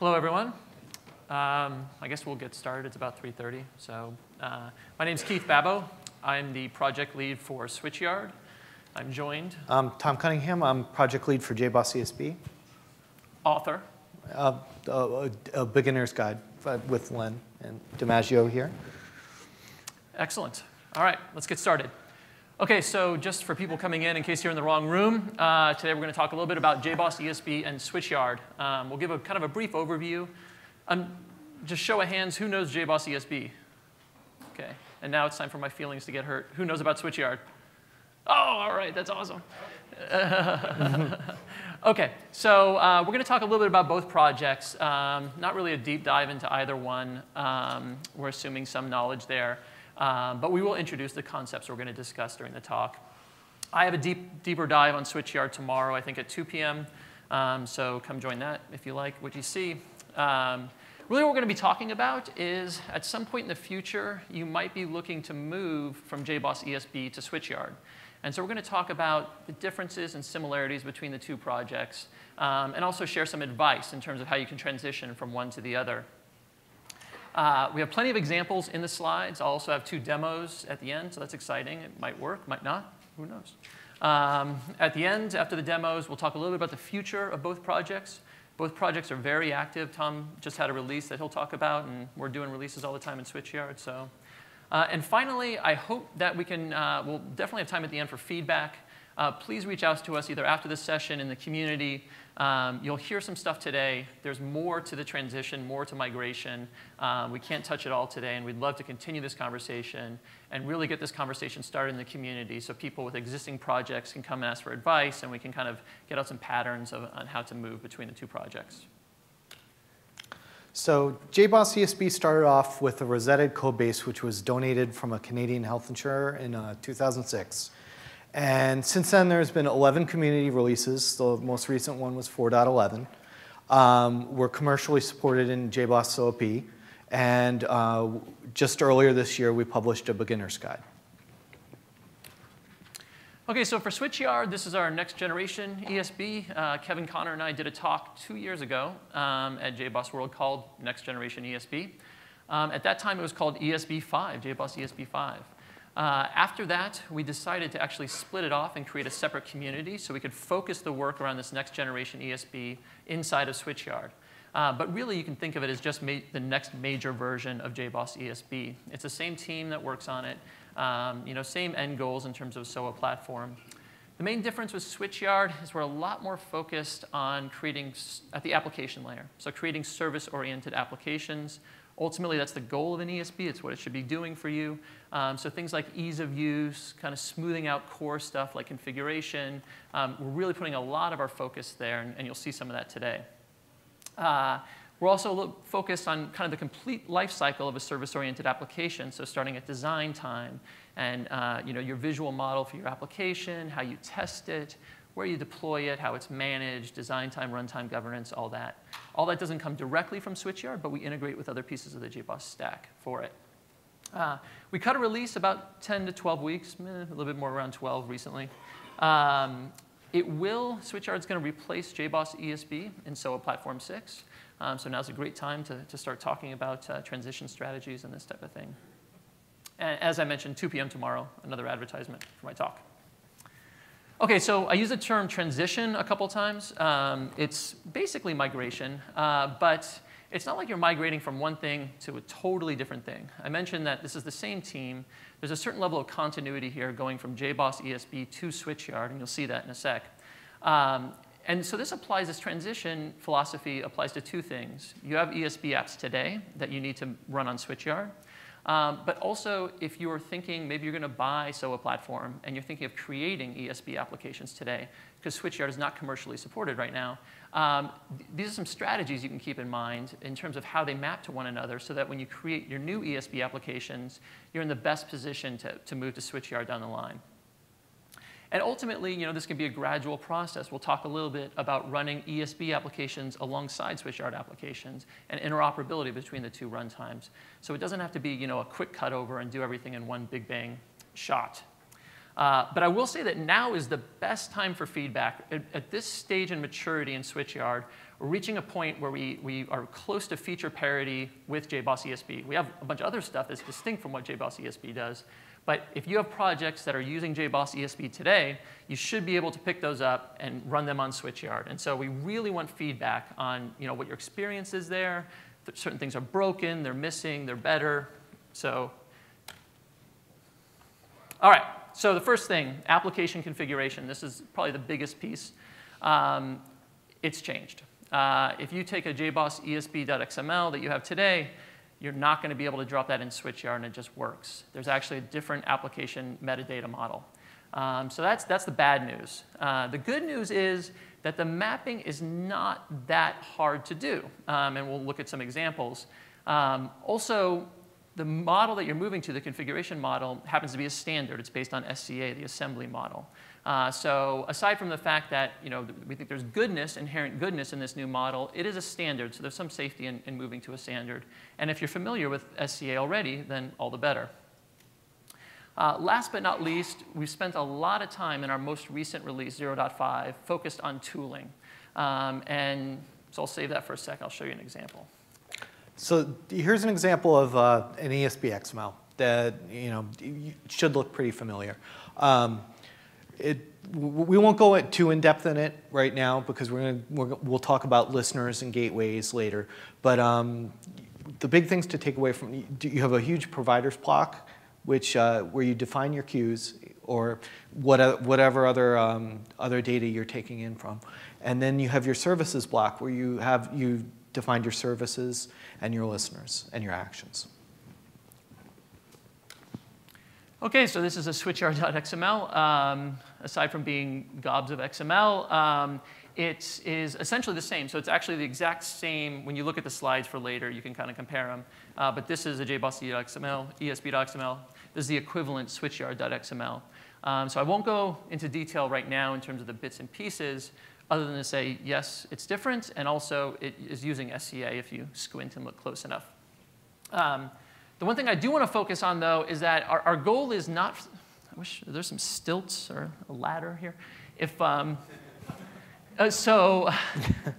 Hello, everyone. I guess we'll get started. It's about 3:30. So my name's Keith Babo. I'm the project lead for SwitchYard. I'm joined. Tom Cunningham. I'm project lead for JBoss ESB. Author. A beginner's guide with Len and DiMaggio here. Excellent. All right, let's get started. OK, so just for people coming in case you're in the wrong room, today we're going to talk a little bit about JBoss ESB and SwitchYard. We'll give a kind of a brief overview. Just show of hands, who knows JBoss ESB? OK, and now it's time for my feelings to get hurt. Who knows about SwitchYard? Oh, all right, that's awesome. OK, so we're going to talk a little bit about both projects. Not really a deep dive into either one. We're assuming some knowledge there. But we will introduce the concepts we're going to discuss during the talk. I have a deeper dive on SwitchYard tomorrow, I think at 2 p.m. So come join that if you like what you see. Really what we're going to be talking about is at some point in the future, you might be looking to move from JBoss ESB to SwitchYard. And so we're going to talk about the differences and similarities between the two projects, and also share some advice in terms of how you can transition from one to the other. We have plenty of examples in the slides. I'll also have 2 demos at the end, so that's exciting. It might work, might not. Who knows? At the end, after the demos, we'll talk a little bit about the future of both projects. Both projects are very active. Tom just had a release that he'll talk about, and we're doing releases all the time in SwitchYard. So, and finally, I hope that we can, we'll definitely have time at the end for feedback. Please reach out to us either after this session in the community. You'll hear some stuff today. There's more to the transition, more to migration. We can't touch it all today, and we'd love to continue this conversation and really get this conversation started in the community so people with existing projects can come and ask for advice, and we can kind of get out some patterns on how to move between the two projects. So JBoss ESB started off with a rosetted code base, which was donated from a Canadian health insurer in 2006. And since then, there's been 11 community releases. The most recent one was 4.11. We're commercially supported in JBoss SOA, and just earlier this year, we published a beginner's guide. OK, so for SwitchYard, this is our next generation ESB. Kevin Connor and I did a talk 2 years ago at JBoss World called Next Generation ESB. At that time, it was called ESB 5, JBoss ESB 5. After that, we decided to actually split it off and create a separate community so we could focus the work around this next generation ESB inside of SwitchYard. But really, you can think of it as just the next major version of JBoss ESB. It's the same team that works on it, same end goals in terms of SOA Platform. The main difference with SwitchYard is we're a lot more focused on creating at the application layer, so creating service-oriented applications. Ultimately, that's the goal of an ESB. It's what it should be doing for you. So things like ease of use, kind of smoothing out core stuff like configuration. We're really putting a lot of our focus there, and you'll see some of that today. We're also focused on kind of the complete life cycle of a service-oriented application, so starting at design time and your visual model for your application, how you test it, where you deploy it, how it's managed, design time, runtime governance, all that. All that doesn't come directly from SwitchYard, but we integrate with other pieces of the JBoss stack for it. We cut a release about 10 to 12 weeks, a little bit more around 12 recently. SwitchYard's going to replace JBoss ESB in SOA Platform 6. So now's a great time to start talking about transition strategies and this type of thing. And as I mentioned, 2 p.m. tomorrow, another advertisement for my talk. OK, so I use the term transition a couple times. It's basically migration, but it's not like you're migrating from one thing to a totally different thing. I mentioned that this is the same team. There's a certain level of continuity here going from JBoss ESB to SwitchYard, and you'll see that in a sec. And so this transition philosophy applies to 2 things. You have ESB apps today that you need to run on SwitchYard. But also, if you're thinking maybe you're going to buy SOA Platform and you're thinking of creating ESB applications today, because SwitchYard is not commercially supported right now, these are some strategies you can keep in mind in terms of how they map to one another so that when you create your new ESB applications, you're in the best position to move to SwitchYard down the line. And ultimately, this can be a gradual process. We'll talk a little bit about running ESB applications alongside SwitchYard applications and interoperability between the 2 runtimes. So it doesn't have to be a quick cutover and do everything in one big bang shot. But I will say that now is the best time for feedback. At this stage in maturity in SwitchYard, we're reaching a point where we are close to feature parity with JBoss ESB. We have a bunch of other stuff that's distinct from what JBoss ESB does. But if you have projects that are using JBoss ESB today, you should be able to pick those up and run them on SwitchYard. And so we really want feedback on what your experience is there. Certain things are broken, they're missing, they're better. So, all right. So the first thing, application configuration. This is probably the biggest piece. It's changed. If you take a JBoss ESB.xml that you have today, you're not going to be able to drop that in SwitchYard and it just works. There's actually a different application metadata model. So that's the bad news. The good news is that the mapping is not that hard to do. And we'll look at some examples. Also, the model that you're moving to, the configuration model, happens to be a standard. It's based on SCA, the assembly model. So aside from the fact that we think there's inherent goodness in this new model, it is a standard. So there's some safety in moving to a standard. And if you're familiar with SCA already, then all the better. Last but not least, we've spent a lot of time in our most recent release, 0.5, focused on tooling. And so I'll save that for a sec. I'll show you an example. So here's an example of an ESB XML that should look pretty familiar. We won't go too in depth in it right now because we'll talk about listeners and gateways later. But the big things to take away from you have a huge providers block, which where you define your queues or whatever other data you're taking in from, and then you have your services block where you defined your services and your listeners and your actions. OK, so this is a switchyard.xml. Aside from being gobs of XML, it is essentially the same. So it's actually the exact same. When you look at the slides for later, you can kind of compare them. But this is a JBoss ESB.xml. This is the equivalent switchyard.xml. So I won't go into detail right now in terms of the bits and pieces, other than to say, yes, it's different, and also it is using SCA if you squint and look close enough. The one thing I do want to focus on, though, is that our goal is not, I wish there's some stilts or a ladder here. So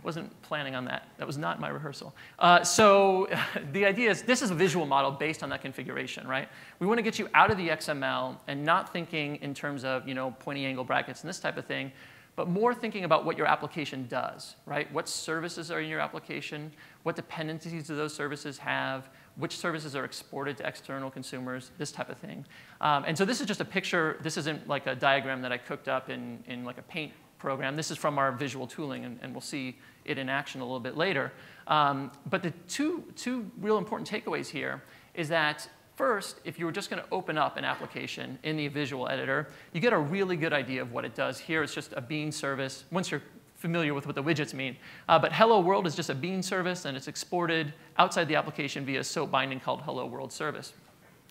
wasn't planning on that. That was not my rehearsal. So the idea is this is a visual model based on that configuration, right? We want to get you out of the XML and not thinking in terms of pointy angle brackets and this type of thing, but more thinking about what your application does, right? What services are in your application? What dependencies do those services have? Which services are exported to external consumers? This type of thing. And so this is just a picture. This isn't like a diagram that I cooked up in like a paint program. This is from our visual tooling, and we'll see it in action a little bit later. But the two real important takeaways here is that first, if you were just going to open up an application in the visual editor, you get a really good idea of what it does. Here it's just a bean service, once you're familiar with what the widgets mean. But hello world is just a bean service, and it's exported outside the application via a SOAP binding called hello world service.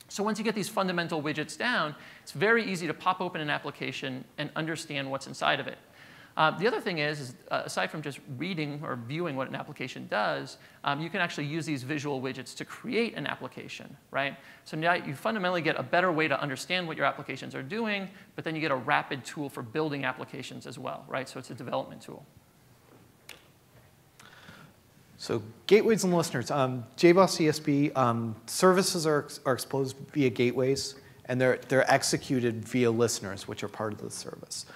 So once you get these fundamental widgets down, it's very easy to pop open an application and understand what's inside of it. The other thing is aside from just reading or viewing what an application does, you can actually use these visual widgets to create an application, right? So now you fundamentally get a better way to understand what your applications are doing, but then you get a rapid tool for building applications as well, right? So it's a development tool. So gateways and listeners. JBoss ESB services are exposed via gateways, and they're executed via listeners, which are part of the service.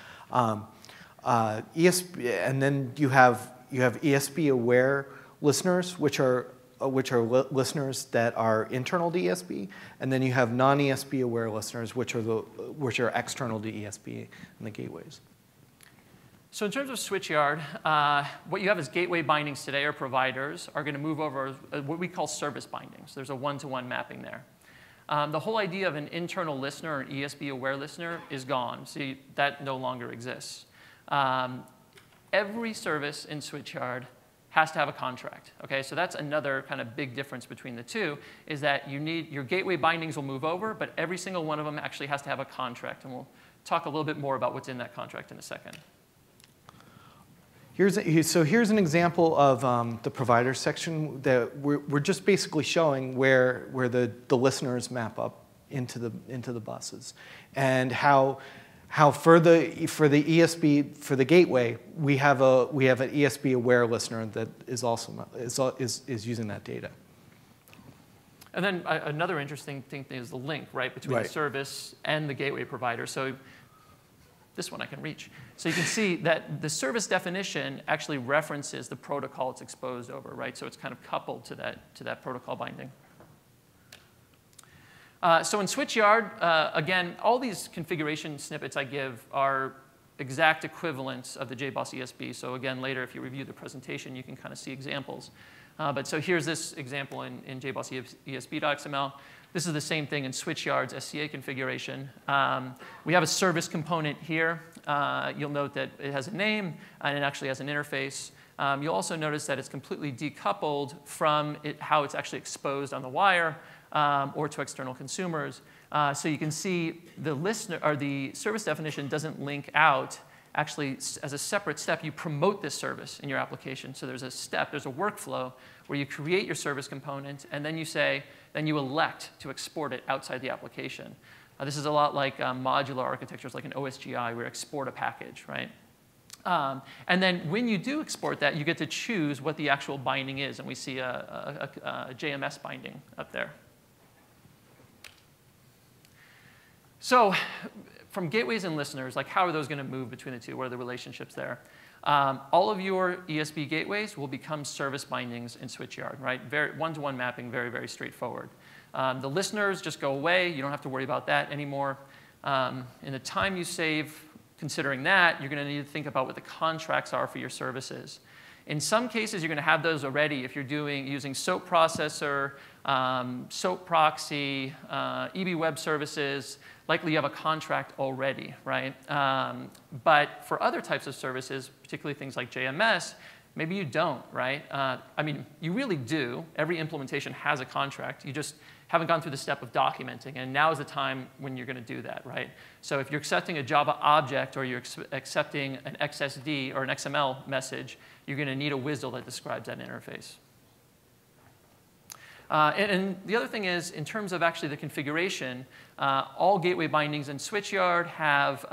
ESB, and then you have ESB-aware listeners, which are listeners that are internal to ESB, and then you have non-ESB-aware listeners, which are external to ESB and the gateways. So in terms of SwitchYard, what you have as gateway bindings today, or providers, are going to move over what we call service bindings. There's a one-to-one mapping there. The whole idea of an internal listener or an ESB-aware listener is gone. See, that no longer exists. Every service in SwitchYard has to have a contract. Okay, so that's another kind of big difference between the two, is that your gateway bindings will move over, but every single one of them actually has to have a contract. And we'll talk a little bit more about what's in that contract in a second. Here's an example of the provider section that we're just basically showing where the listeners map up into the buses, and how how for the ESB, for the gateway, we have an ESB aware listener that is also is using that data. And then another interesting thing is the link, right, between the service and the gateway provider. So this one I can reach. So you can see that the service definition actually references the protocol it's exposed over, right? So it's kind of coupled to that protocol binding. So in SwitchYard, again, all these configuration snippets I give are exact equivalents of the JBoss ESB. So again, later if you review the presentation, you can kind of see examples. But so here's this example in JBoss ESB.xml. This is the same thing in SwitchYard's SCA configuration. We have a service component here. You'll note that it has a name, and it actually has an interface. You'll also notice that it's completely decoupled from how it's actually exposed on the wire or to external consumers. So you can see the listener or the service definition doesn't link out. Actually, as a separate step, you promote this service in your application. So there's a step, there's a workflow where you create your service component, and then you elect to export it outside the application. This is a lot like modular architectures, like an OSGI, where you export a package, right? And then when you do export that, you get to choose what the actual binding is, and we see a JMS binding up there. So from gateways and listeners, like how are those going to move between the two? What are the relationships there? All of your ESB gateways will become service bindings in SwitchYard, right? One-to-one mapping, very, very straightforward. The listeners just go away. You don't have to worry about that anymore. In the time you save considering that, you're going to need to think about what the contracts are for your services. In some cases, you're going to have those already if you're using SOAP processor, SOAP proxy, EB web services. Likely you have a contract already, right? But for other types of services, particularly things like JMS, maybe you don't, right? I mean, you really do. Every implementation has a contract. You just haven't gone through the step of documenting, and now is the time when you're going to do that, right? So if you're accepting a Java object or you're accepting an XSD or an XML message, you're going to need a WSDL that describes that interface. And the other thing is, in terms of actually the configuration, all gateway bindings in SwitchYard have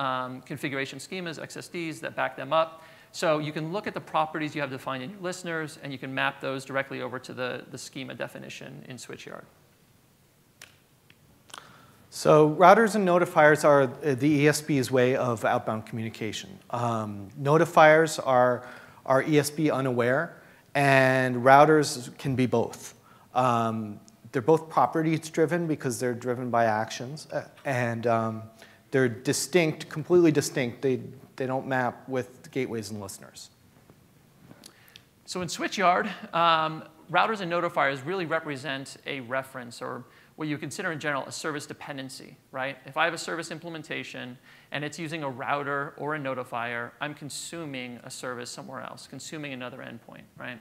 configuration schemas, XSDs, that back them up. So you can look at the properties you have defined in your listeners, and you can map those directly over to the schema definition in SwitchYard. So routers and notifiers are the ESB's way of outbound communication. Notifiers are ESB unaware, and routers can be both. They're both properties driven because they're driven by actions, and they're distinct, completely distinct. They don't map with gateways and listeners. So in SwitchYard, routers and notifiers really represent a reference, or what you consider in general a service dependency, right? If I have a service implementation and it's using a router or a notifier, I'm consuming a service somewhere else, consuming another endpoint, right?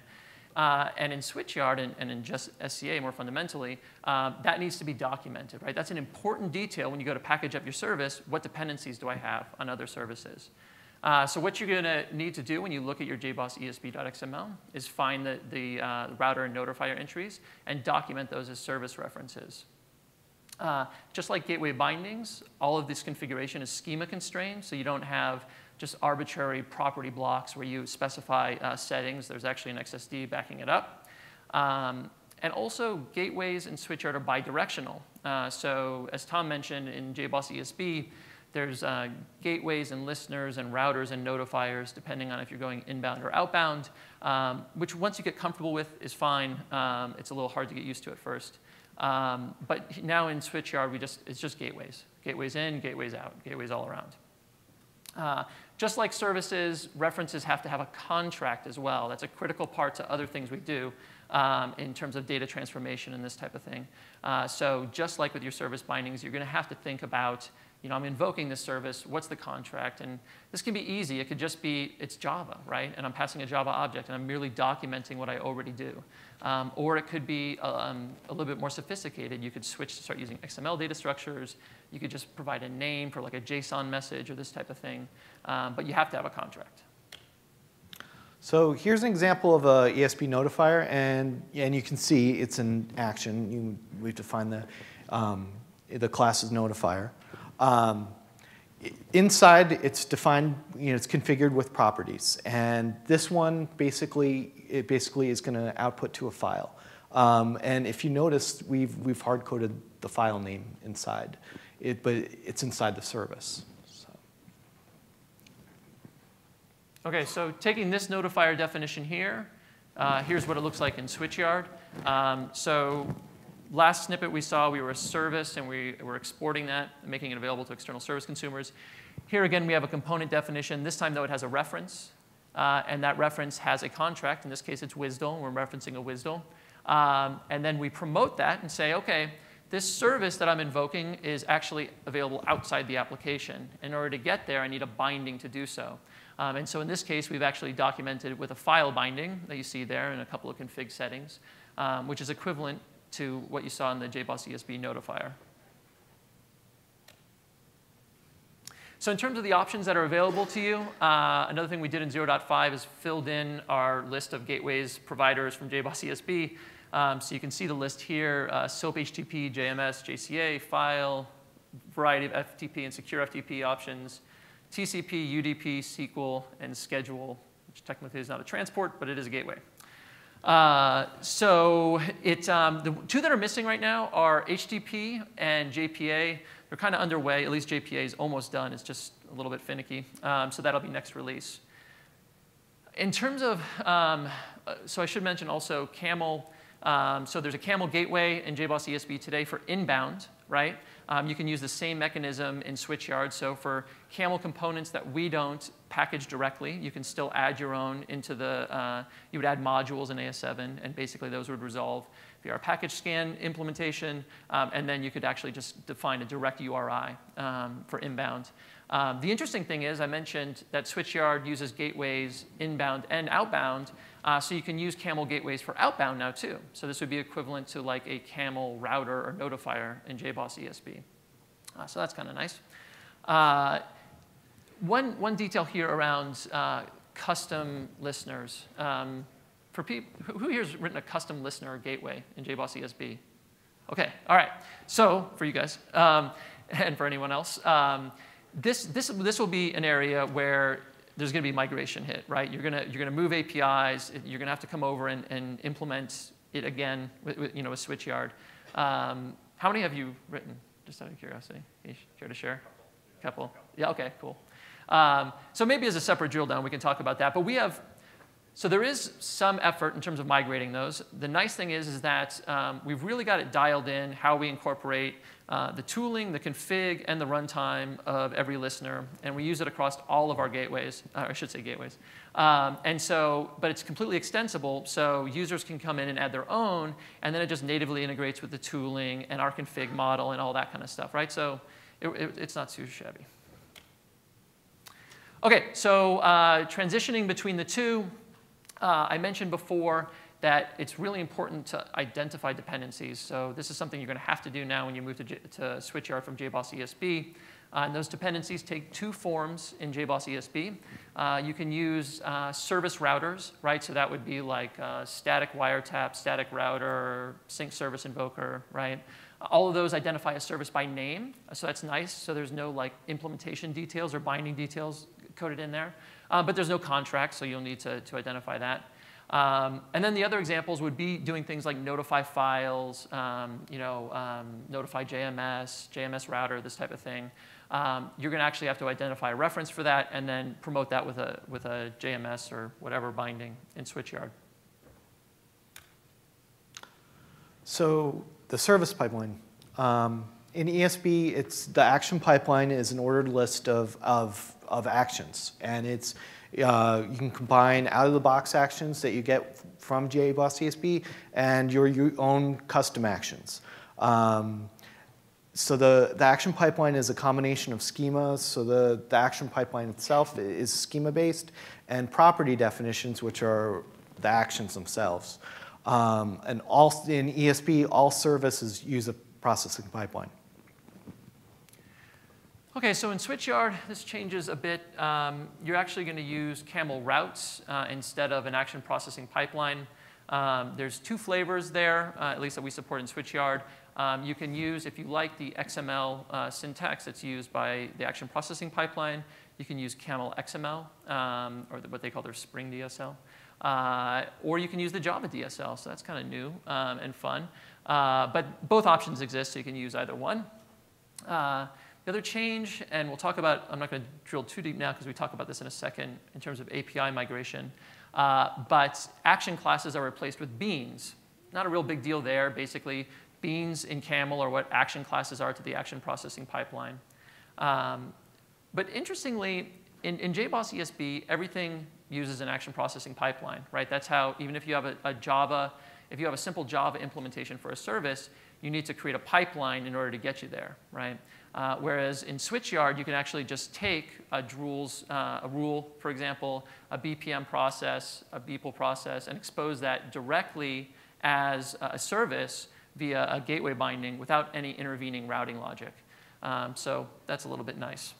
And in SwitchYard and in just SCA more fundamentally, that needs to be documented, right? That's an important detail when you go to package up your service. What dependencies do I have on other services? So what you're going to need to do when you look at your JBoss ESB.xml is find the router and notifier entries and document those as service references. Just like gateway bindings, all of this configuration is schema constrained, so you don't have just arbitrary property blocks where you specify settings. There's actually an XSD backing it up. And also, gateways in SwitchYard are bidirectional. So as Tom mentioned, in JBoss ESB, there's gateways and listeners and routers and notifiers, depending on if you're going inbound or outbound, which once you get comfortable with is fine. It's a little hard to get used to at first. But now in SwitchYard, it's just gateways. Gateways in, gateways out, gateways all around. Just like services, references have to have a contract as well. That's a critical part to other things we do in terms of data transformation and this type of thing. So just like with your service bindings, you're going to have to think about, I'm invoking this service, what's the contract? And this can be easy. It could just be, it's Java, right? And I'm passing a Java object, and I'm merely documenting what I already do. Or it could be a little bit more sophisticated. You could switch to start using XML data structures. You could just provide a name for like a JSON message or this type of thing. But you have to have a contract. So here's an example of a ESB notifier, and you can see it's in action. We've defined the class as notifier. inside, it's defined, it's configured with properties. And this one, it basically is going to output to a file. And if you notice, we've hard-coded the file name inside, but it's inside the service. Okay, so taking this notifier definition here, here's what it looks like in SwitchYard. So last snippet we saw, we were a service, and we were exporting that and making it available to external service consumers. Here again, we have a component definition. This time, though, it has a reference. And that reference has a contract. In this case, it's WSDL. We're referencing a WSDL. And then we promote that and say, OK, this service that I'm invoking is actually available outside the application. In order to get there, I need a binding to do so. And so in this case, we've actually documented it with a file binding that you see there and a couple of config settings, which is equivalent to what you saw in the JBoss ESB Notifier. So in terms of the options that are available to you, another thing we did in 0.5 is filled in our list of gateways providers from JBoss ESB. So you can see the list here, SOAP HTTP, JMS, JCA, file, variety of FTP and secure FTP options, TCP, UDP, SQL, and schedule, which technically is not a transport, but it is a gateway. So the two that are missing right now are HTTP and JPA. They're kind of underway. At least JPA is almost done. It's just a little bit finicky. So that'll be next release. In terms of, so I should mention also Camel. So there's a Camel gateway in JBoss ESB today for inbound, right? You can use the same mechanism in SwitchYard. So for Camel components that we don't package directly, you can still add your own into the, you would add modules in AS7, and basically those would resolve via our package scan implementation, and then you could actually just define a direct URI for inbound. The interesting thing is I mentioned that SwitchYard uses gateways inbound and outbound, so you can use Camel gateways for outbound now too. So this would be equivalent to like a Camel router or notifier in JBoss ESB. So that's kind of nice. One detail here around custom listeners. For people, who here has written a custom listener gateway in JBoss ESB? OK, all right. So for you guys and for anyone else, this will be an area where there's going to be migration hit, right? You're going to move APIs. You're going to have to come over and implement it again with SwitchYard. How many have you written? Just out of curiosity, you care to share? A couple. Yeah. OK. Cool. So maybe as a separate drill down, we can talk about that. But we have. So there is some effort in terms of migrating those. The nice thing is that we've really got it dialed in how we incorporate the tooling, the config, and the runtime of every listener. And we use it across all of our gateways, or I should say gateways. But it's completely extensible, so users can come in and add their own, and then it just natively integrates with the tooling and our config model and all that kind of stuff, right? So it's not too shabby. OK, so transitioning between the two. I mentioned before that it's really important to identify dependencies. So this is something you're going to have to do now when you move to SwitchYard from JBoss ESB. And those dependencies take two forms in JBoss ESB. You can use service routers, right? So that would be like static wiretap, static router, sync service invoker, right? All of those identify a service by name. So that's nice. So there's no like implementation details or binding details coded in there. But there's no contract, so you'll need to identify that. And then the other examples would be doing things like notify files, notify JMS, JMS router, this type of thing. You're going to actually have to identify a reference for that and then promote that with a JMS or whatever binding in SwitchYard. So the service pipeline. In ESB, the action pipeline is an ordered list of actions. And it's you can combine out-of-the-box actions that you get from JBoss ESB and your own custom actions. So the action pipeline is a combination of schemas. So the action pipeline itself is schema-based, and property definitions, which are the actions themselves. And in ESB, all services use a processing pipeline. OK, so in SwitchYard, this changes a bit. You're actually going to use Camel routes instead of an action processing pipeline. There's 2 flavors there, at least that we support in SwitchYard. You can use, if you like the XML syntax that's used by the action processing pipeline, you can use Camel XML, or what they call their Spring DSL. Or you can use the Java DSL, so that's kind of new and fun. But both options exist, so you can use either one. The other change, and we'll talk about, I'm not going to drill too deep now because we talk about this in a second in terms of API migration, but action classes are replaced with beans. Not a real big deal there. Basically, beans in Camel are what action classes are to the action processing pipeline. But interestingly, in JBoss ESB, everything uses an action processing pipeline, right? That's how, even if you have if you have a simple Java implementation for a service, you need to create a pipeline in order to get you there, right? Whereas in SwitchYard, you can actually just take a rule, for example, a BPM process, a BPL process, and expose that directly as a service via a gateway binding without any intervening routing logic. So that's a little bit nice.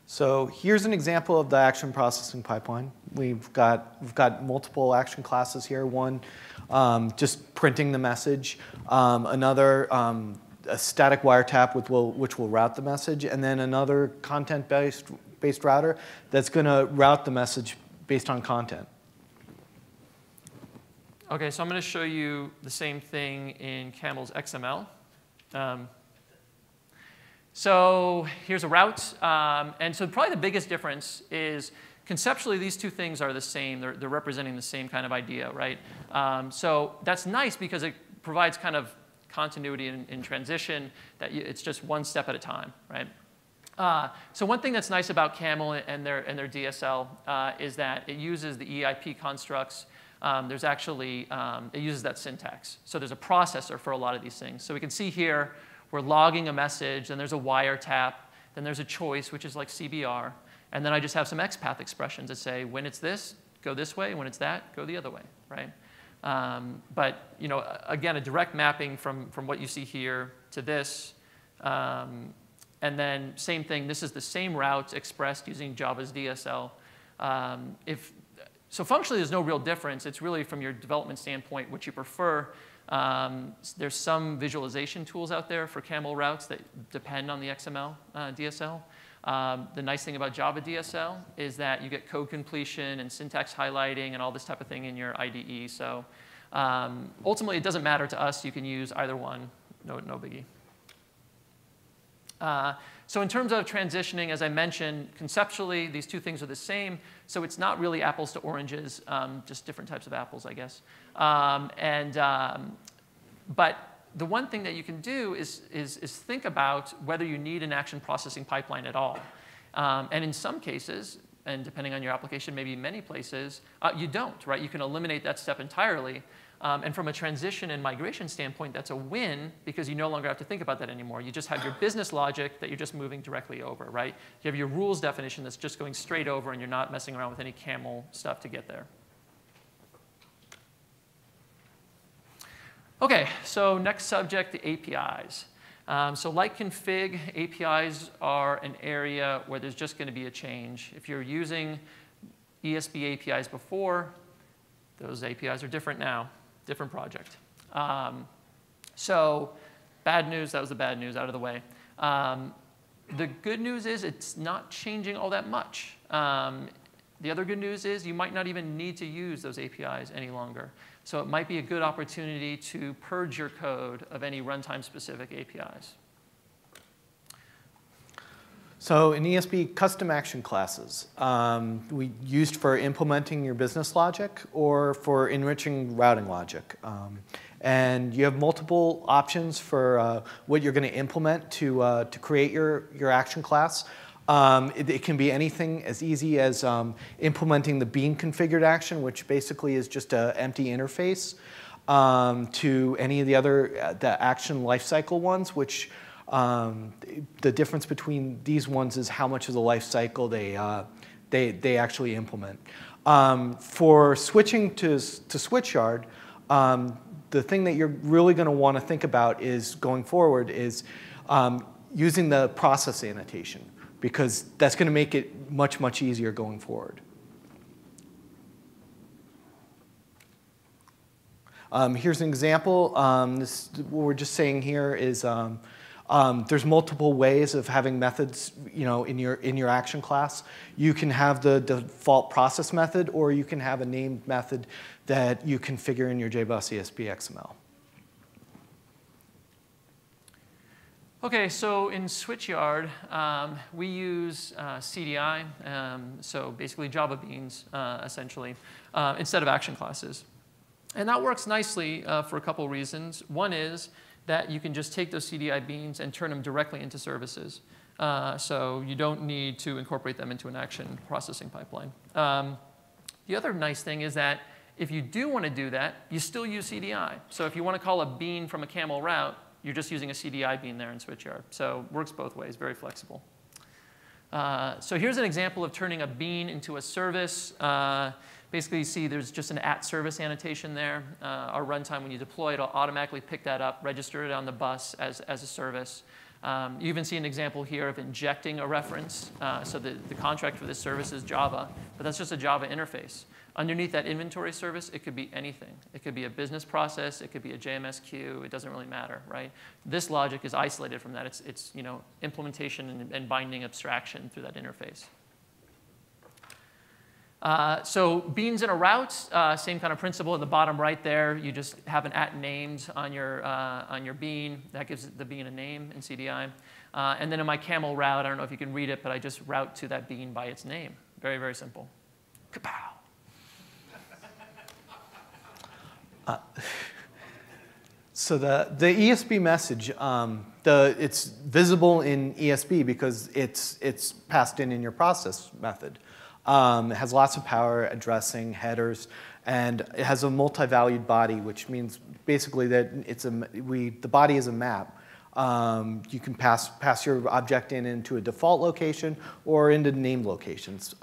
So here's an example of the action processing pipeline. We've got multiple action classes here. One, just printing the message. Another, a static wiretap which will route the message. And then another content-based router that's going to route the message based on content. OK, so I'm going to show you the same thing in Camel's XML. So here's a route. And so probably the biggest difference is conceptually, these 2 things are the same. They're representing the same kind of idea, right? So that's nice because it provides kind of continuity in transition, that it's just one step at a time, right? So one thing that's nice about Camel and their DSL is that it uses the EIP constructs. There's actually, it uses that syntax. So there's a processor for a lot of these things. So we can see here, we're logging a message, then there's a wiretap, then there's a choice, which is like CBR, and then I just have some XPath expressions that say, when it's this, go this way, when it's that, go the other way, right? But you know, again, a direct mapping from what you see here to this, and then same thing, this is the same route expressed using Java's DSL. So functionally, there's no real difference. It's really from your development standpoint, what you prefer. There's some visualization tools out there for Camel routes that depend on the XML DSL. The nice thing about Java DSL is that you get code completion and syntax highlighting and all this type of thing in your IDE. So ultimately, it doesn't matter to us. You can use either one. No biggie. So in terms of transitioning, as I mentioned, conceptually, these 2 things are the same. So it's not really apples to oranges, just different types of apples, I guess. But the one thing that you can do is think about whether you need an action processing pipeline at all. And in some cases, and depending on your application, maybe many places, you don't, right? You can eliminate that step entirely. And from a transition and migration standpoint, that's a win because you no longer have to think about that anymore. You just have your business logic that you're just moving directly over, right? You have your rules definition that's just going straight over, and you're not messing around with any Camel stuff to get there. OK, so next subject, the APIs. So like config, APIs are an area where there's just going to be a change. If you're using ESB APIs before, those APIs are different now. Different project. So bad news, that was the bad news out of the way. The good news is it's not changing all that much. The other good news is you might not even need to use those APIs any longer. So it might be a good opportunity to purge your code of any runtime-specific APIs. So in ESB, custom action classes, we used for implementing your business logic or for enriching routing logic. And you have multiple options for what you're going to implement to create your action class. It can be anything as easy as implementing the bean configured action, which basically is just an empty interface, to any of the other the action lifecycle ones, which the difference between these ones is how much of the life cycle they actually implement. For switching to SwitchYard, the thing that you're really going to want to think about is going forward is using the process annotation, because that's going to make it much, much easier going forward. Here's an example. What we're just saying here is there's multiple ways of having methods, in your action class. You can have the default process method, or you can have a named method that you configure in your JBoss ESB XML. Okay, so in SwitchYard, we use CDI, so basically Java beans, essentially, instead of action classes. And that works nicely for a couple reasons. One is that you can just take those CDI beans and turn them directly into services. So you don't need to incorporate them into an action processing pipeline. The other nice thing is that if you do want to do that, you still use CDI. So if you want to call a bean from a Camel route, you're just using a CDI bean there in SwitchYard. So it works both ways, very flexible. So here's an example of turning a bean into a service. Basically, you see there's just an @service annotation there. Our runtime, when you deploy it, it'll automatically pick that up, register it on the bus as a service. You even see an example here of injecting a reference. So the contract for this service is Java, but that's just a Java interface. Underneath that inventory service, it could be anything. It could be a business process. It could be a JMS queue. It doesn't really matter, right? This logic is isolated from that. It's implementation and binding abstraction through that interface. So beans in a route, same kind of principle. In the bottom right there, you just have an @named on your bean. That gives the bean a name in CDI. And then in my Camel route, I don't know if you can read it, but I just route to that bean by its name. Very, very simple. Kapow. So the ESB message, it's visible in ESB because it's passed in your process method. It has lots of power, addressing, headers, and it has a multi-valued body, which means basically that the body is a map. You can pass your object into a default location or into named locations.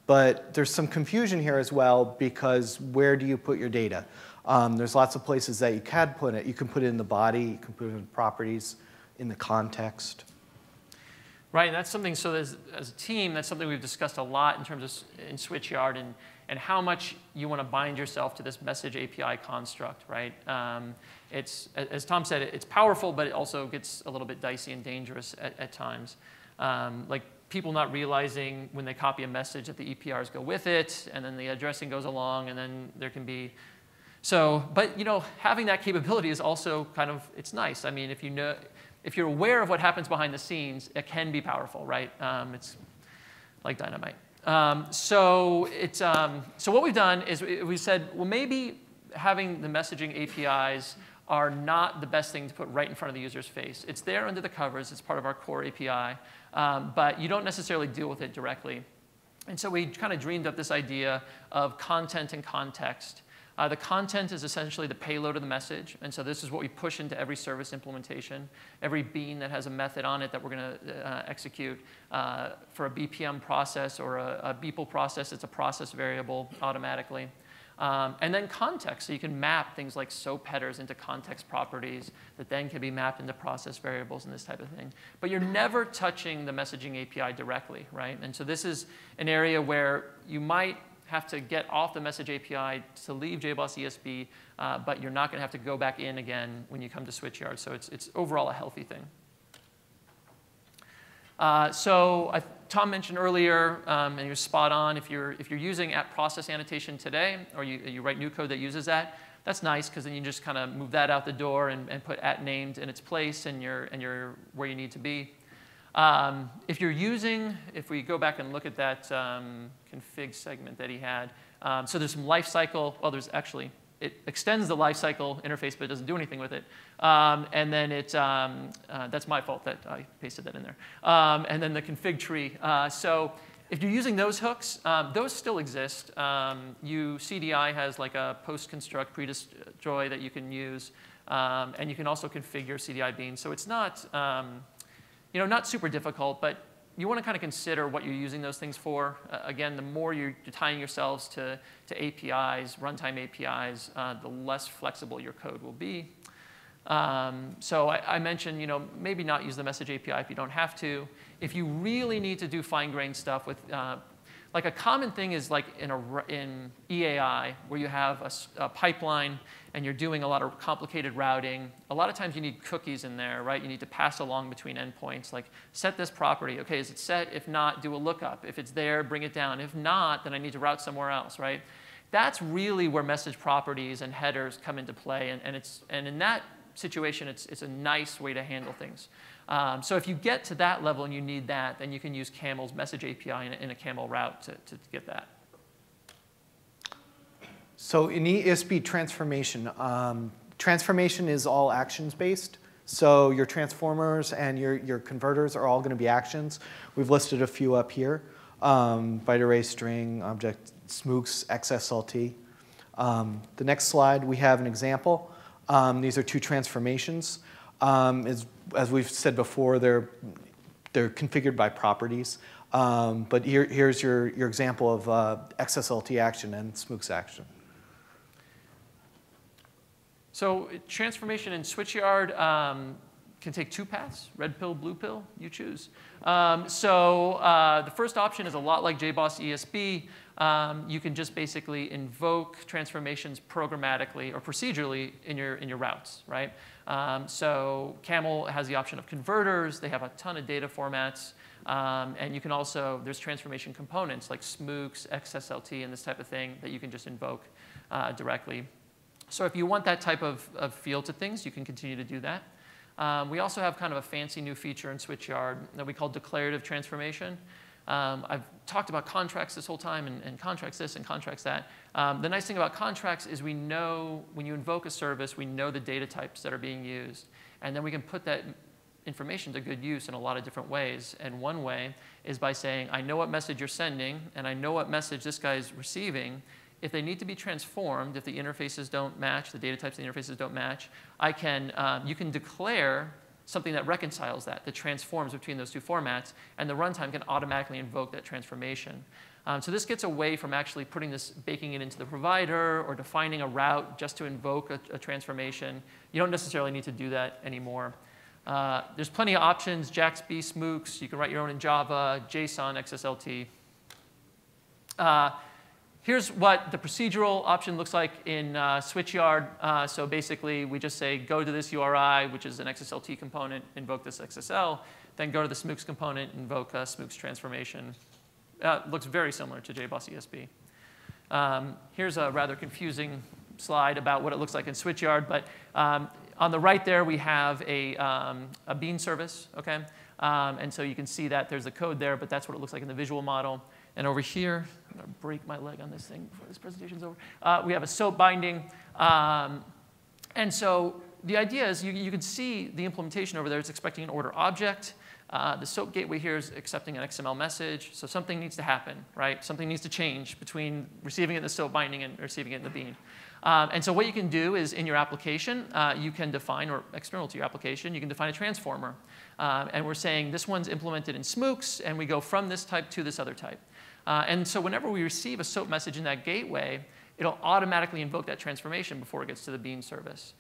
But there's some confusion here as well because where do you put your data? There's lots of places that you can put it. You can put it in the body, you can put it in properties, in the context. Right, and that's something, so as a team, that's something we've discussed a lot in terms of in SwitchYard and how much you want to bind yourself to this message API construct, right? It's, as Tom said, it's powerful, but it also gets a little bit dicey and dangerous at times. Like people not realizing when they copy a message that the EPRs go with it, and then the addressing goes along, and then there can be, but having that capability is also kind of, it's nice. I mean, if you're aware of what happens behind the scenes, it can be powerful, right? It's like dynamite. So what we've done is we said, well, maybe having the messaging APIs are not the best thing to put right in front of the user's face. It's there under the covers. It's part of our core API. But you don't necessarily deal with it directly. And so we kind of dreamed up this idea of content and context. The content is essentially the payload of the message. And so this is what we push into every service implementation. Every bean that has a method on it that we're going to execute for a BPM process or a BPL process, it's a process variable automatically. And then context, so you can map things like SOAP headers into context properties that then can be mapped into process variables and this type of thing. But you're never touching the messaging API directly, right? And so this is an area where you might have to get off the message API to leave JBoss ESB, but you're not going to have to go back in again when you come to SwitchYard. So it's overall a healthy thing. Tom mentioned earlier, and you're spot on, if you're using @process annotation today, or you write new code that uses that, that's nice because then you just kind of move that out the door and put @named in its place and you're where you need to be. If we go back and look at that config segment that he had, so there's some lifecycle, well, there's actually, it extends the lifecycle interface, but it doesn't do anything with it. And then that's my fault that I pasted that in there. And then the config tree. So if you're using those hooks, those still exist. CDI has like a post-construct predestroy that you can use. And you can also configure CDI beans. So it's not, not super difficult, but you want to kind of consider what you're using those things for. Again, the more you're tying yourselves to APIs, runtime APIs, the less flexible your code will be. So I mentioned, maybe not use the message API if you don't have to. If you really need to do fine-grained stuff with Like a common thing is like in EAI, where you have a pipeline and you're doing a lot of complicated routing. A lot of times you need cookies in there, right? You need to pass along between endpoints, like set this property. Okay, is it set? If not, do a lookup. If it's there, bring it down. If not, then I need to route somewhere else, right? That's really where message properties and headers come into play. And in that situation, it's a nice way to handle things. So if you get to that level and you need that, then you can use Camel's message API in a Camel route to get that. So in ESB transformation, transformation is all actions-based. So your transformers and your converters are all going to be actions. We've listed a few up here. Byte array, string, object, smooks, XSLT. The next slide, we have an example. These are two transformations. As we've said before, they're configured by properties. But here's your example of XSLT action and smooks action. So transformation in SwitchYard can take two paths, red pill, blue pill, you choose. The first option is a lot like JBoss ESB. You can just basically invoke transformations programmatically or procedurally in your routes, right? So Camel has the option of converters. They have a ton of data formats. And you can also, there's transformation components like smooks, XSLT, and this type of thing that you can just invoke directly. So if you want that type of feel to things, you can continue to do that. We also have kind of a fancy new feature in SwitchYard that we call declarative transformation. I've talked about contracts this whole time and contracts this and contracts that. The nice thing about contracts is we know when you invoke a service, we know the data types that are being used. And then we can put that information to good use in a lot of different ways. And one way is by saying, I know what message you're sending, and I know what message this guy is receiving. If they need to be transformed, if the interfaces don't match, the data types of the interfaces don't match, you can declare something that reconciles that transforms between those two formats, and the runtime can automatically invoke that transformation. So this gets away from actually baking it into the provider or defining a route just to invoke a transformation. You don't necessarily need to do that anymore. There's plenty of options, JAX-B, smooks. You can write your own in Java, JSON, XSLT. Here's what the procedural option looks like in SwitchYard. So basically, we just say, go to this URI, which is an XSLT component, invoke this XSL. Then go to the smooks component, invoke a smooks transformation. Looks very similar to JBoss ESB. Here's a rather confusing slide about what it looks like in SwitchYard. But on the right there, we have a bean service. Okay? And so you can see that there's the code there, but that's what it looks like in the visual model. And over here, I'm going to break my leg on this thing before this presentation's over. We have a SOAP binding. And so the idea is you can see the implementation over there. It's expecting an order object. The SOAP gateway here is accepting an XML message. So something needs to happen, right? Something needs to change between receiving it in the SOAP binding and receiving it in the bean. And so what you can do is in your application, you can define, or external to your application, you can define a transformer. And we're saying this one's implemented in smooks, and we go from this type to this other type. And so whenever we receive a SOAP message in that gateway, it'll automatically invoke that transformation before it gets to the bean service.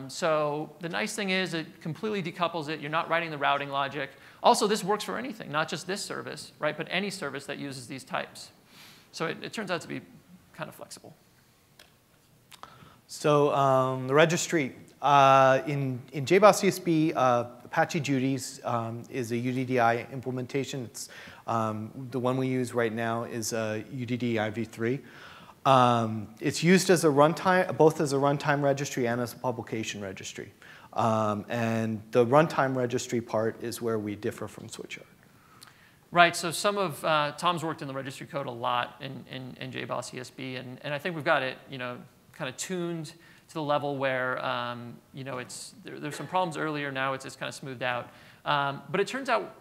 So the nice thing is it completely decouples it. You're not writing the routing logic. Also, this works for anything, not just this service, right, but any service that uses these types. So it turns out to be kind of flexible. So the registry. In JBoss ESB, Apache Judy's is a UDDI implementation. It's, the one we use right now is UDDI v3. It's used as a runtime, both as a runtime registry and as a publication registry. And the runtime registry part is where we differ from SwitchYard. Right, so some of Tom's worked in the registry code a lot in JBoss ESB, and I think we've got it, kind of tuned to the level where there's some problems earlier. Now it's kind of smoothed out. But it turns out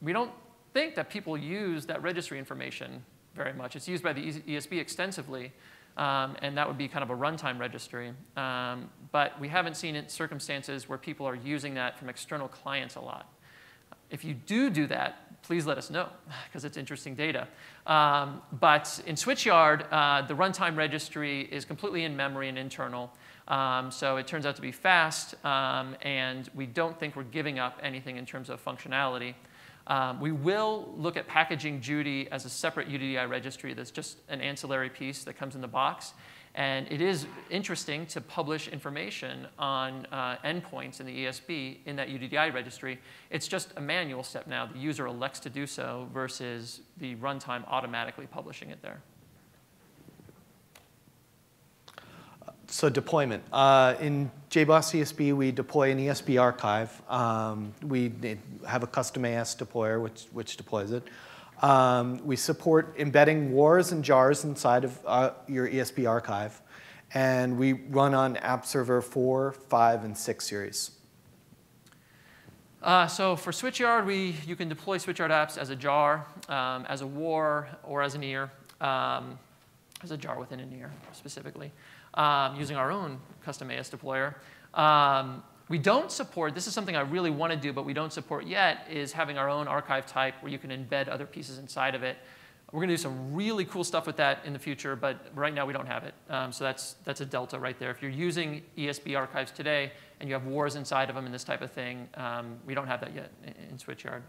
we don't think that people use that registry information very much. It's used by the ESB extensively, and that would be kind of a runtime registry. But we haven't seen it circumstances where people are using that from external clients a lot. If you do that, please let us know, because it's interesting data. But in SwitchYard, the runtime registry is completely in memory and internal. So it turns out to be fast, and we don't think we're giving up anything in terms of functionality. We will look at packaging Judy as a separate UDI registry that's just an ancillary piece that comes in the box. And it is interesting to publish information on endpoints in the ESB in that UDI registry. It's just a manual step now. The user elects to do so versus the runtime automatically publishing it there. So deployment. In JBoss ESB, we deploy an ESB archive. We have a custom AS deployer, which deploys it. We support embedding wars and jars inside of your ESB archive. And we run on app server 4, 5, and 6 series. So for SwitchYard, you can deploy SwitchYard apps as a jar, as a war, or as an ear, as a jar within an ear specifically, using our own custom AS deployer. We don't support, this is something I really want to do, but we don't support yet, is having our own archive type where you can embed other pieces inside of it. We're going to do some really cool stuff with that in the future, but right now we don't have it. So that's a delta right there. If you're using ESB archives today and you have wars inside of them and this type of thing, we don't have that yet in SwitchYard.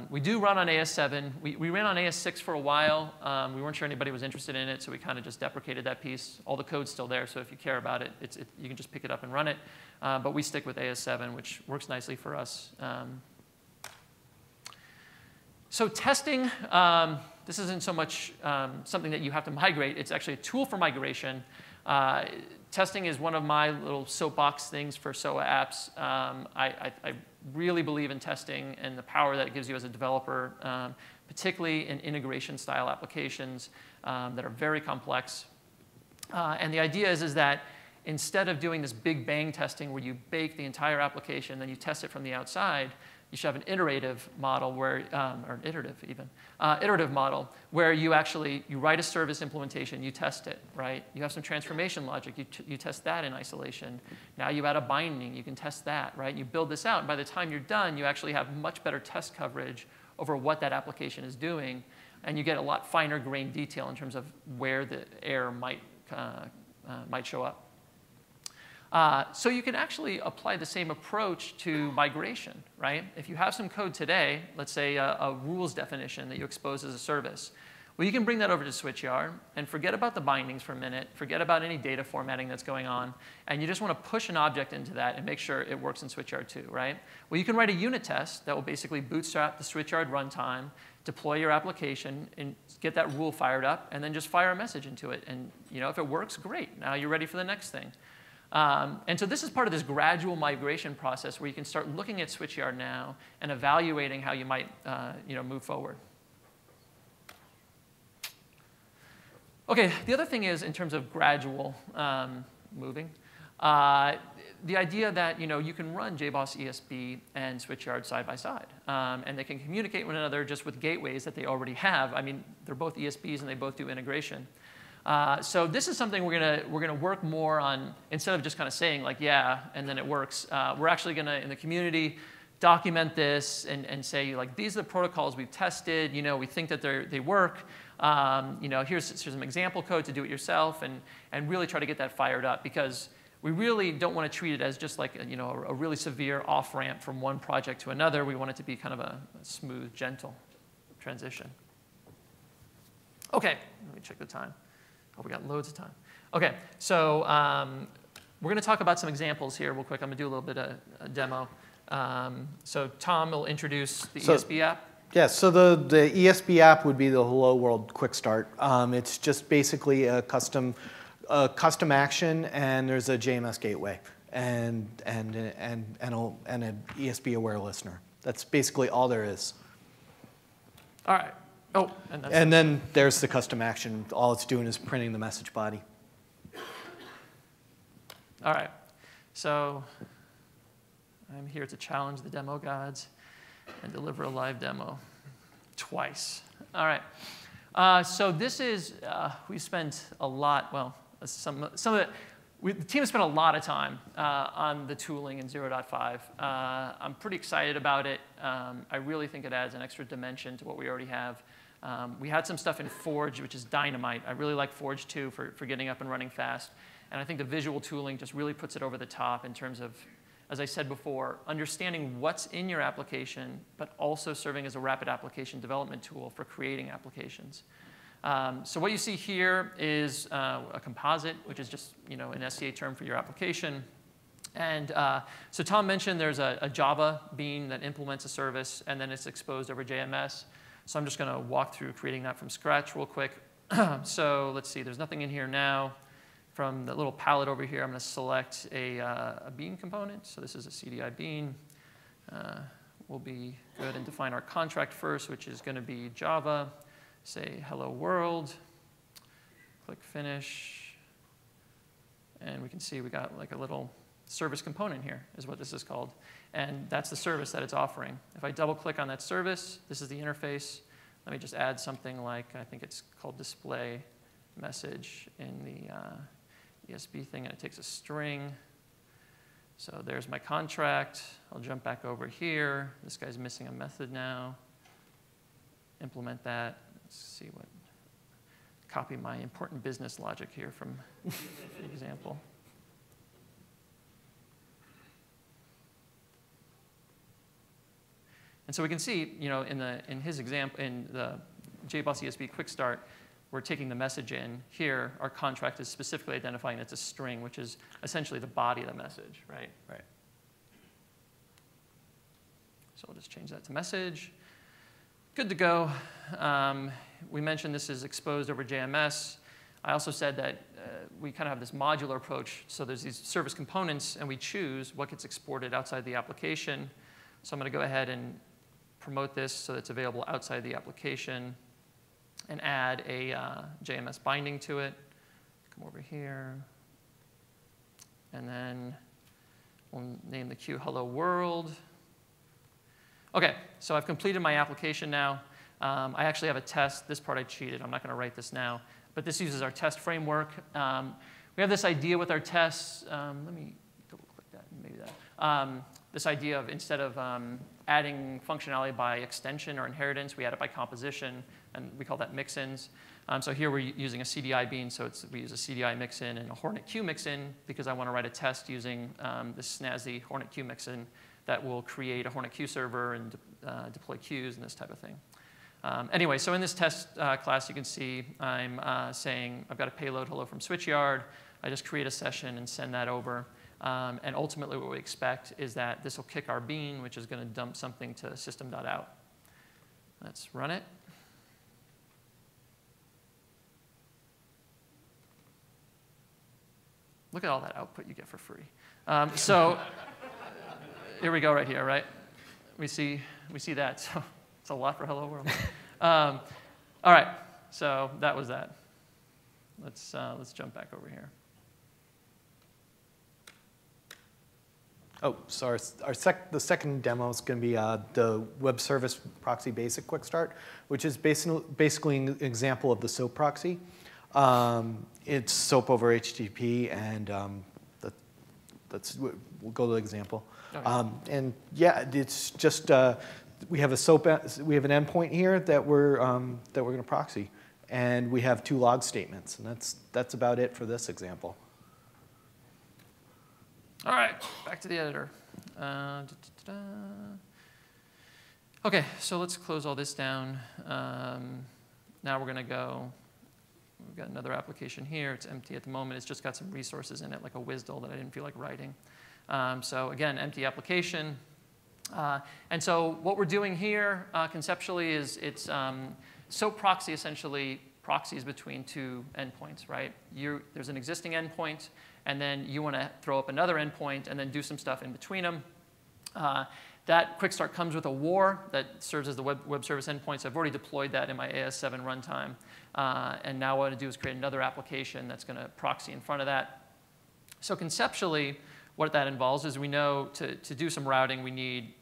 We do run on AS7. We ran on AS6 for a while. We weren't sure anybody was interested in it, so we kind of just deprecated that piece. All the code's still there, so if you care about it, you can just pick it up and run it. But we stick with AS7, which works nicely for us. So testing, this isn't so much something that you have to migrate. It's actually a tool for migration. Testing is one of my little soapbox things for SOA apps. I really believe in testing and the power that it gives you as a developer, particularly in integration-style applications that are very complex. And the idea is that instead of doing this big bang testing where you bake the entire application, then you test it from the outside, you should have an iterative model where, or iterative even, iterative model where you write a service implementation, you test it, right? You have some transformation logic, you test that in isolation. Now you add a binding, you can test that, right? You build this out, and by the time you're done, you actually have much better test coverage over what that application is doing, and you get a lot finer grained detail in terms of where the error might show up. So you can actually apply the same approach to migration, right? If you have some code today, let's say a rules definition that you expose as a service, well, you can bring that over to SwitchYard and forget about the bindings for a minute, forget about any data formatting that's going on, and you just want to push an object into that and make sure it works in SwitchYard too, right? Well, you can write a unit test that will basically bootstrap the SwitchYard runtime, deploy your application, and get that rule fired up, and then just fire a message into it. And if it works, great. Now you're ready for the next thing. And so this is part of this gradual migration process where you can start looking at SwitchYard now and evaluating how you might move forward. OK, the other thing is in terms of gradual moving, the idea that you can run JBoss ESB and SwitchYard side by side. And they can communicate with one another just with gateways that they already have. I mean, they're both ESBs and they both do integration. So this is something we're gonna work more on instead of just kind of saying like, yeah, and then it works. We're actually gonna, in the community, document this and say like, these are the protocols we've tested. We think that they work. Here's some example code to do it yourself, and really try to get that fired up because we really don't want to treat it as just like a really severe off ramp from one project to another. We want it to be kind of a smooth, gentle transition. Okay, let me check the time. Oh, we got loads of time. Okay, so we're going to talk about some examples here real quick. I'm going to do a little bit of a demo. So Tom will introduce the ESB app. Yeah, so the ESB app would be the Hello World Quick Start. It's just basically a custom action, and there's a JMS gateway and an ESB aware listener. That's basically all there is. All right. Oh, and then there's the custom action. All it's doing is printing the message body. All right. So I'm here to challenge the demo gods and deliver a live demo twice. All right. So this is, we spent a lot, well, some of it, the team has spent a lot of time on the tooling in 0.5. I'm pretty excited about it. I really think it adds an extra dimension to what we already have. We had some stuff in Forge, which is dynamite. I really like Forge 2 for getting up and running fast. And I think the visual tooling just really puts it over the top in terms of as I said before, understanding what's in your application, but also serving as a rapid application development tool for creating applications. So what you see here is a composite, which is just an SCA term for your application. And so Tom mentioned there's a Java bean that implements a service, and then it's exposed over JMS. So I'm just going to walk through creating that from scratch real quick. So let's see, there's nothing in here now. From the little palette over here, I'm going to select a bean component. So this is a CDI bean. We'll be good and define our contract first, which is going to be Java. Say hello world. Click finish. And we can see we got like a little service component here is what this is called. And that's the service that it's offering. If I double click on that service, this is the interface. Let me just add something like, I think it's called display message in the ESB thing, and it takes a string. So there's my contract. I'll jump back over here. This guy's missing a method now. Implement that. Let's see what, copy my important business logic here from the example. And so we can see, in his example, in the JBoss ESB Quick Start, we're taking the message in. Here, our contract is specifically identifying it's a string, which is essentially the body of the message, right? Right. So we'll just change that to message. Good to go. We mentioned this is exposed over JMS. I also said that we kind of have this modular approach. So there's these service components, and we choose what gets exported outside the application. So I'm going to go ahead and promote this so that it's available outside the application and add a JMS binding to it. Come over here. And then we'll name the queue hello world. OK, so I've completed my application now. I actually have a test. This part I cheated. I'm not going to write this now. But this uses our test framework. We have this idea with our tests. Let me double click that, maybe that. This idea of instead of adding functionality by extension or inheritance, we add it by composition, and we call that mix-ins. So here we're using a CDI bean, so we use a CDI mix-in and a Hornet queue mix-in because I want to write a test using this snazzy Hornet queue mix-in that will create a Hornet queue server and deploy queues and this type of thing. Anyway, so in this test class, you can see I'm saying I've got a payload hello from SwitchYard. I just create a session and send that over. And ultimately, what we expect is that this will kick our bean, which is going to dump something to system.out. Let's run it. Look at all that output you get for free. So here we go right here, right? We see that. So it's a lot for hello world. All right, so that was that. Let's jump back over here. Oh, so the second demo is going to be the web service proxy basic quick start, which is basically an example of the SOAP proxy. It's SOAP over HTTP, and we'll go to the example. Okay. And yeah, it's just we have a SOAP. We have an endpoint here that we're going to proxy, and we have 2 log statements, and that's about it for this example. All right, back to the editor. OK, so let's close all this down. Now we're going to go. We've got another application here. It's empty at the moment. It's just got some resources in it, like a WSDL that I didn't feel like writing. So again, empty application. And so what we're doing here conceptually is it's SOAP proxy essentially proxies between 2 endpoints, right? There's an existing endpoint, and then you want to throw up another endpoint and then do some stuff in between them. That quick start comes with a WAR that serves as the web service endpoint. So I've already deployed that in my AS7 runtime. And now what I want to do is create another application that's going to proxy in front of that. So conceptually, what that involves is we know to do some routing, we need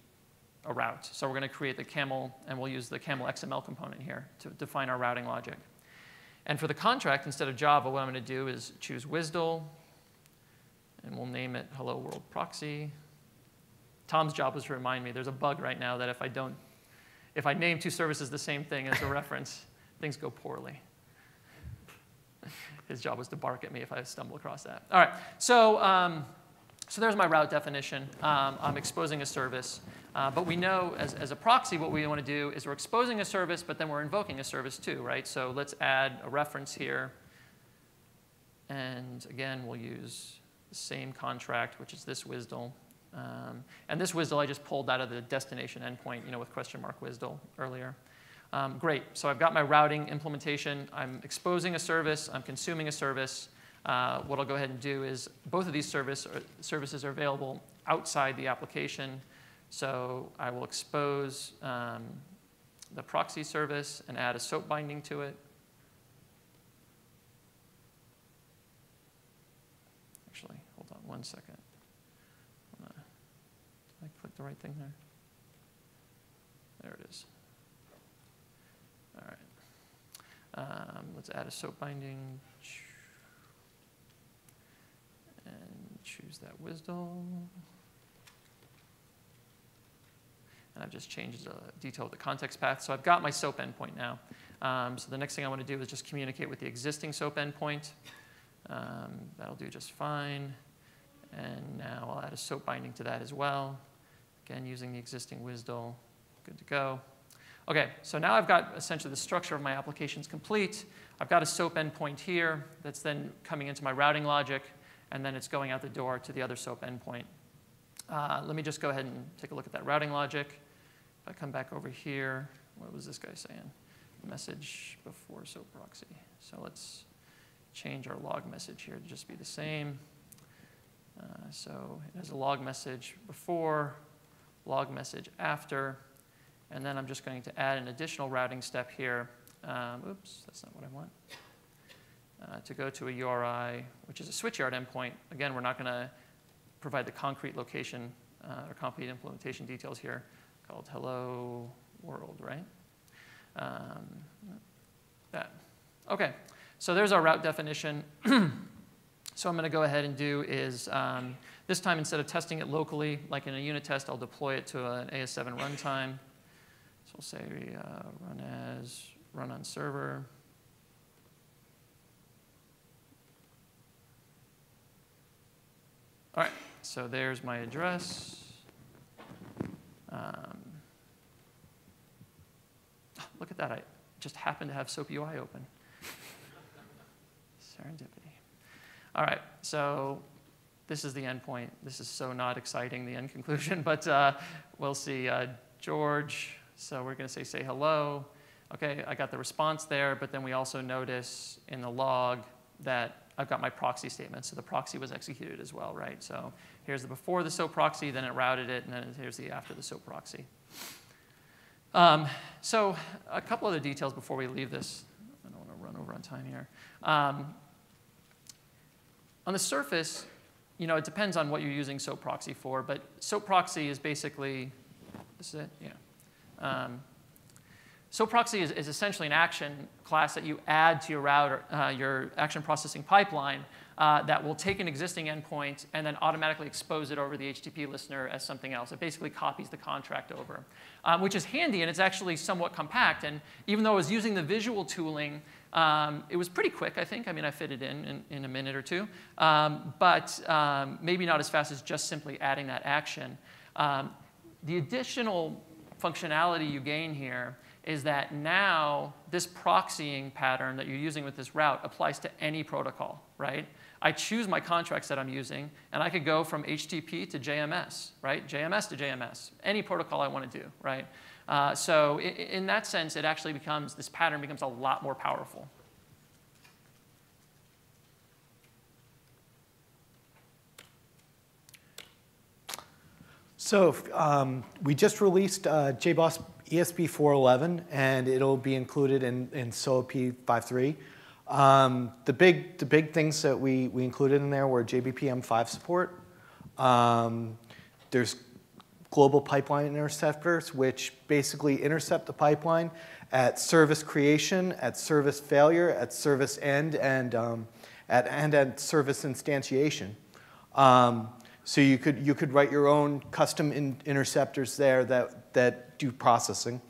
a route. So we're going to create the Camel, and we'll use the Camel XML component here to define our routing logic. And for the contract, instead of Java, what I'm going to do is choose WSDL, and we'll name it Hello World Proxy. Tom's job was to remind me there's a bug right now that if I name 2 services the same thing as a reference, things go poorly. His job was to bark at me if I stumble across that. All right, so So there's my route definition. I'm exposing a service. But we know as a proxy what we want to do is we're exposing a service, but then we're invoking a service too, right? So let's add a reference here. And again, we'll use the same contract, which is this WSDL. And this WSDL I just pulled out of the destination endpoint, with question mark WSDL earlier. Great. So I've got my routing implementation. I'm exposing a service. I'm consuming a service. What I'll go ahead and do is both of these services are available outside the application. So I will expose the proxy service and add a SOAP binding to it. Actually, hold on 1 second. Did I click the right thing there? There it is. All right. Let's add a SOAP binding. And choose that WSDL. And I've just changed the detail of the context path. So I've got my SOAP endpoint now. So the next thing I want to do is just communicate with the existing SOAP endpoint. That'll do just fine. And now I'll add a SOAP binding to that as well. Again, using the existing WSDL. Good to go. OK, so now I've got essentially the structure of my applications complete. I've got a SOAP endpoint here that's then coming into my routing logic. And then it's going out the door to the other SOAP endpoint. Let me just go ahead and take a look at that routing logic. If I come back over here, what was this guy saying? Message before SOAP proxy. So let's change our log message here to just be the same. So it has a log message before, log message after. And then I'm just going to add an additional routing step here. Oops, that's not what I want. To go to a URI, which is a SwitchYard endpoint. Again, we're not going to provide the concrete location or concrete implementation details here, called hello world, right? That. OK, so there's our route definition. So I'm going to go ahead and do is, this time instead of testing it locally, like in a unit test, I'll deploy it to an AS7 runtime. So we'll say run on server. All right, so there's my address. Look at that, I just happened to have SOAP UI open. Serendipity. All right, so this is the endpoint. This is so not exciting, the end conclusion, but we'll see. George, so we're going to say hello. OK, I got the response there, but then we also notice in the log that I've got my proxy statement, so the proxy was executed as well, right? So here's the before the SOAP proxy, then it routed it, and then here's the after the SOAP proxy. So a couple other details before we leave this. I don't want to run over on time here. On the surface, it depends on what you're using SOAP proxy for, but SOAP proxy is basically, this is it? Yeah. SOAP proxy is essentially an action class that you add to your router, your action processing pipeline that will take an existing endpoint and then automatically expose it over the HTTP listener as something else. It basically copies the contract over, which is handy, and it's actually somewhat compact. And even though I was using the visual tooling, it was pretty quick, I think. I mean, I fit it in a minute or two, but maybe not as fast as just simply adding that action. The additional functionality you gain here is that now this proxying pattern that you're using with this route applies to any protocol, right? I choose my contracts that I'm using, and I could go from HTTP to JMS, right? JMS to JMS, any protocol I want to do, right? So in that sense, it actually becomes, this pattern becomes a lot more powerful. So we just released JBoss ESB 4.11, and it'll be included in SOA P5.3. The big things that we included in there were JBPM5 support. There's global pipeline interceptors, which basically intercept the pipeline at service creation, at service failure, at service end, and at service instantiation. So you could write your own custom interceptors there that do processing.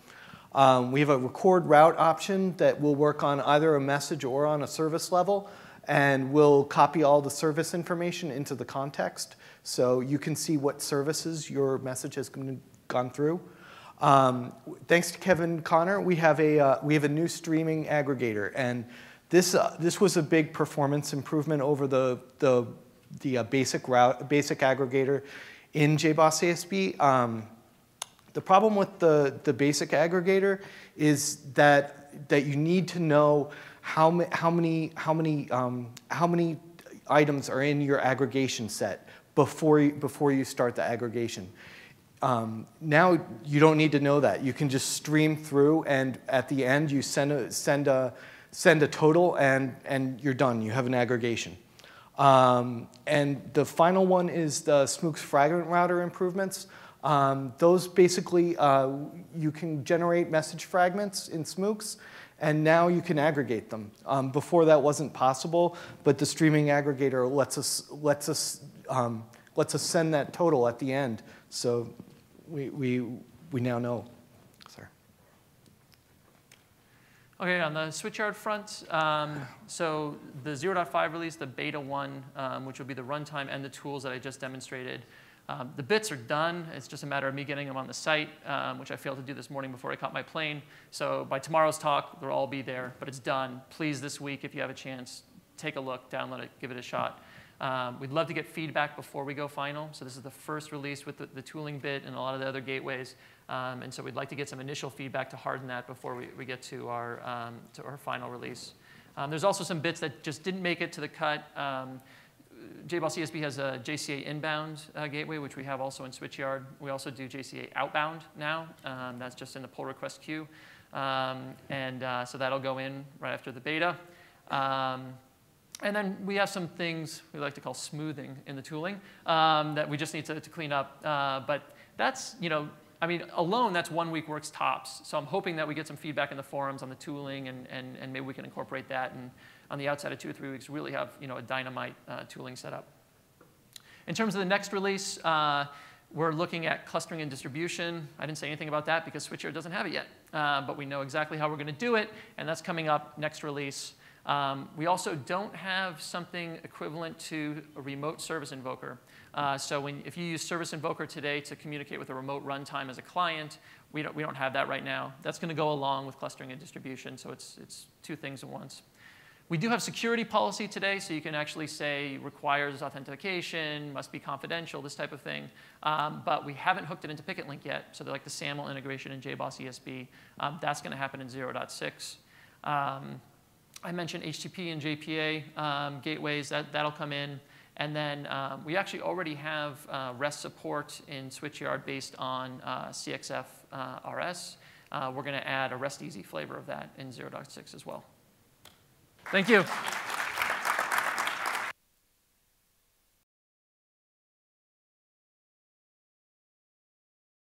We have a record route option that will work on either a message or on a service level. and we'll copy all the service information into the context, so you can see what services your message has gone through. Thanks to Kevin Connor, we have a new streaming aggregator, and this was a big performance improvement over the basic aggregator in JBoss ESB. The problem with the basic aggregator is that you need to know how many items are in your aggregation set before you start the aggregation. Now you don't need to know that. You can just stream through, and at the end you send a total, and you're done. You have an aggregation. And the final one is the Smooks fragment router improvements. Those basically, you can generate message fragments in Smooks, and now you can aggregate them. Before that wasn't possible, but the streaming aggregator lets us send that total at the end. So we now know. Sorry. Okay, on the SwitchYard front, so the 0.5 release, the beta 1, which will be the runtime and the tools that I just demonstrated, the bits are done. It's just a matter of me getting them on the site, which I failed to do this morning before I caught my plane. So by tomorrow's talk, they'll all be there, but it's done. Please, this week, if you have a chance, take a look, download it, give it a shot. We'd love to get feedback before we go final. So this is the first release with the tooling bit and a lot of the other gateways. And so we'd like to get some initial feedback to harden that before we get to our final release. There's also some bits that just didn't make it to the cut. JBoss ESB has a JCA inbound gateway, which we have also in SwitchYard. We also do JCA outbound now. That's just in the pull request queue. So that'll go in right after the beta. And then we have some things we like to call smoothing in the tooling that we just need to clean up. But that's, I mean, alone, that's 1 week works tops. So I'm hoping that we get some feedback in the forums on the tooling, and maybe we can incorporate that. And on the outside of 2 or 3 weeks, really have a dynamite tooling set up. In terms of the next release, we're looking at clustering and distribution. I didn't say anything about that because SwitchYard doesn't have it yet. But we know exactly how we're going to do it, and that's coming up next release. We also don't have something equivalent to a remote service invoker. So if you use Service Invoker today to communicate with a remote runtime as a client, we don't have that right now. That's going to go along with clustering and distribution, so it's two things at once. We do have security policy today, so you can actually say requires authentication, must be confidential, this type of thing. But we haven't hooked it into PicketLink yet, so they're like the SAML integration in JBoss ESB. That's going to happen in 0.6. I mentioned HTTP and JPA gateways. That'll come in. And then we actually already have REST support in SwitchYard based on CXF RS. We're going to add a REST easy flavor of that in 0.6 as well. Thank you.